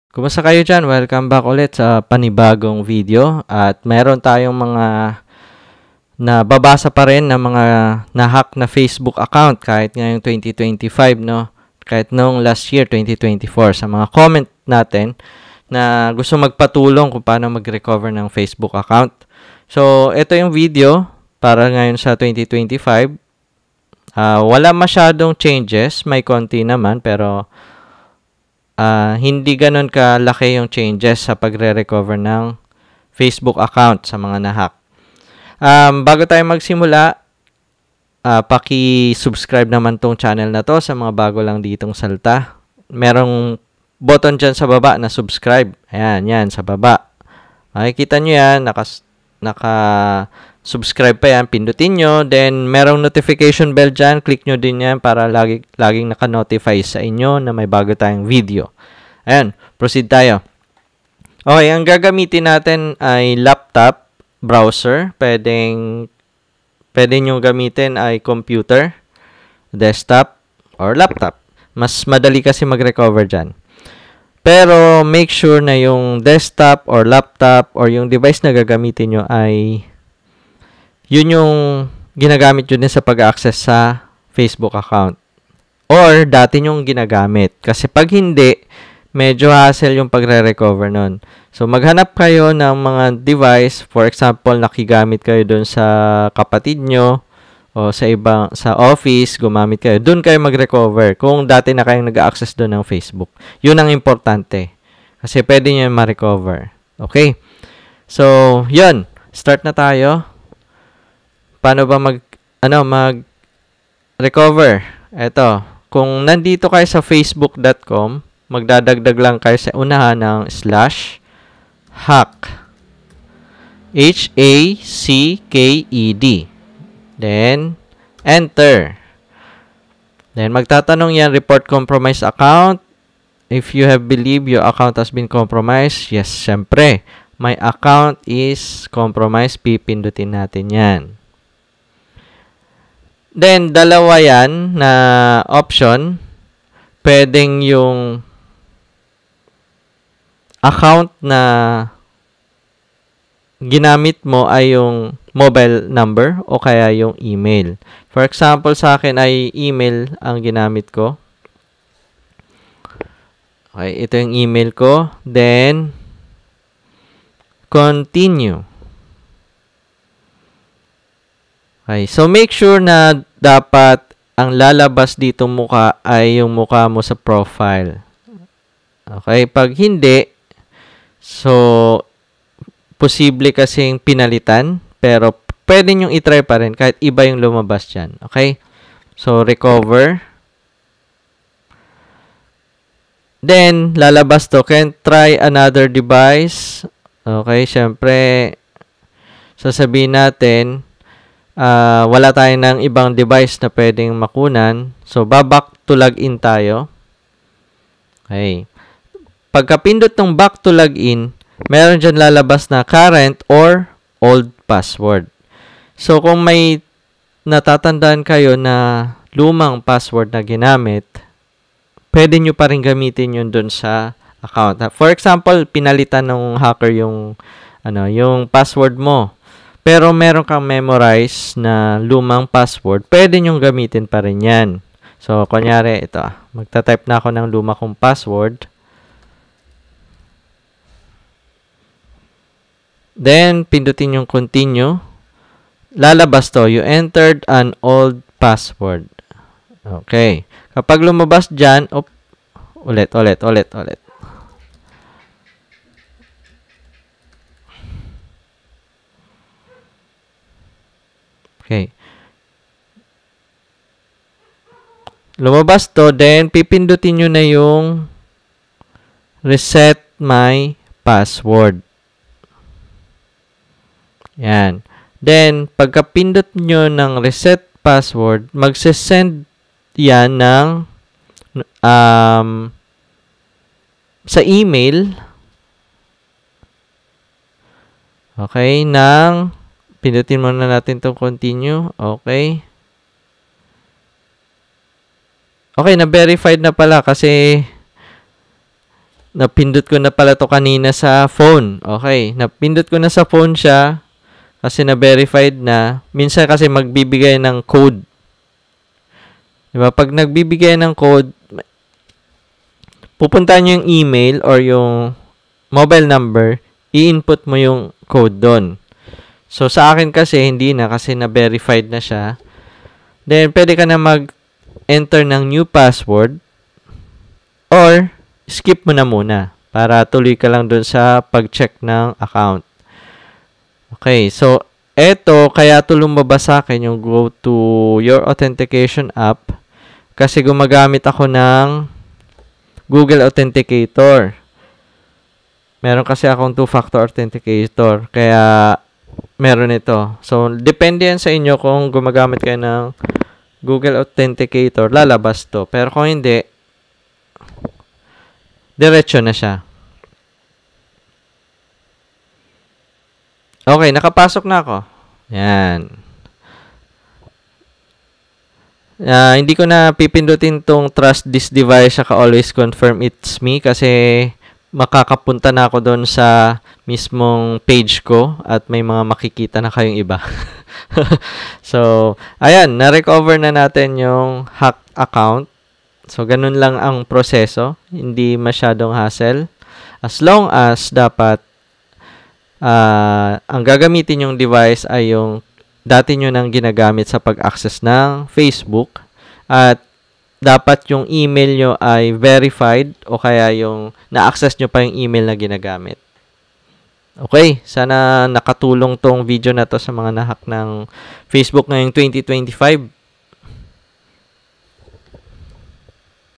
Kumusta kayo dyan? Welcome back ulit sa panibagong video at meron tayong mga nababasa pa rin na mga na-hack na Facebook account kahit ngayong 2025, no? Kahit noong last year, 2024, sa mga comment natin na gusto magpatulong kung paano mag-recover ng Facebook account. So, ito yung video para ngayon sa 2025. Wala masyadong changes, may konti naman, pero hindi ganun kalaki yung changes sa pagre-recover ng Facebook account sa mga na-hack. Bago tayo magsimula, paki-subscribe naman tong channel na to sa mga bago lang ditong salta. Merong button dyan sa baba na subscribe. Ayan, yan, sa baba. Makikita nyo yan, naka-subscribe pa yan, pindutin nyo. Then, merong notification bell dyan, click nyo din yan para laging naka-notify sa inyo na may bago tayong video. Ayan, proceed tayo. Okay, ang gagamitin natin ay laptop, browser. Pwede nyo gamitin ay computer, desktop, or laptop. Mas madali kasi mag-recover dyan. Pero, make sure na yung desktop or laptop or yung device na gagamitin nyo ay yun yung ginagamit nyo din sa pag-access sa Facebook account. Or, dati nyong ginagamit. Kasi pag hindi, medyo hassle yung pagre-recover nun. So, maghanap kayo ng mga device. For example, nakigamit kayo dun sa kapatid nyo o sa office, gumamit kayo. Dun kayo mag-recover kung dati na kayong nag-access dun ng Facebook. Yun ang importante. Kasi pwede nyo ma-recover. Okay? So, yun. Start na tayo. Paano ba mag-recover? Eto. Kung nandito kayo sa facebook.com, magdadagdag lang kayo sa unahan ng /hack. HACKED. Then, enter. Then, magtatanong yan, report compromised account. If you have believed your account has been compromised, yes, syempre, my account is compromised. Pipindutin natin yan. Then, dalawa yan na option. Pwedeng yung account na ginamit mo ay yung mobile number o kaya yung email. For example, sa akin ay email ang ginamit ko. Okay, ito yung email ko. Then, continue. Okay, so make sure na dapat ang lalabas dito mukha ay yung mukha mo sa profile. Okay, pag hindi, so, posible kasing pinalitan, pero pwede nyong itry pa rin kahit iba yung lumabas dyan. Okay? So, recover. Then, lalabas to. Can try another device. Okay, syempre, sasabihin natin, wala tayo ng ibang device na pwedeng makunan. So, back to login tayo. Okay. Pagkapindot ng back to login, meron dyan lalabas na current or old password. So, kung may natatandaan kayo na lumang password na ginamit, pwede nyo pa rin gamitin yun dun sa account. For example, pinalitan ng hacker yung password mo. Pero meron kang memorize na lumang password, pwede nyong gamitin pa rin yan. So, kunyari, ito. Magta-type na ako ng luma kong password. Then, pindutin yung continue. Lalabas to. You entered an old password. Okay. Kapag lumabas dyan, ulit. Okay. Lumabas to, then pipindutin nyo na yung reset my password. Yan. Then, pagkapindot nyo ng reset password, magsisend yan ng sa email. Okay, pindutin muna natin itong continue. Okay. Okay, na-verified na pala kasi napindot ko na pala to kanina sa phone. Okay, napindot ko na sa phone siya kasi na-verified na. Minsan kasi magbibigay ng code. Diba? Pag nagbibigay ng code, pupuntahan nyo yung email or yung mobile number, i-input mo yung code doon. So, sa akin kasi, hindi na kasi na-verified na siya. Then, pwede ka na mag-enter ng new password or skip mo na muna para tuloy ka lang doon sa pag-check ng account. Okay, so, eto, kaya ito lumabas sa akin yung go to your authentication app kasi gumagamit ako ng Google Authenticator. Meron kasi akong two-factor authenticator, kaya meron ito. So, depende yan sa inyo kung gumagamit kayo ng Google Authenticator, lalabas to. Pero kung hindi, diretso na siya. Okay, nakapasok na ako. Yan. Hindi ko na pipindutin tong trust this device saka always confirm it's me kasi makakapunta na ako doon sa mismong page ko at may mga makikita na kayong iba. So, ayan, na-recover na natin yung hack account. So, ganun lang ang proseso. Hindi masyadong hassle. As long as dapat ang gagamitin yung device ay yung dati nyo nang ginagamit sa pag-access ng Facebook at dapat yung email nyo ay verified o kaya yung na-access nyo pa yung email na ginagamit. Okay, sana nakatulong tong video na to sa mga nahack ng Facebook ngayong 2025.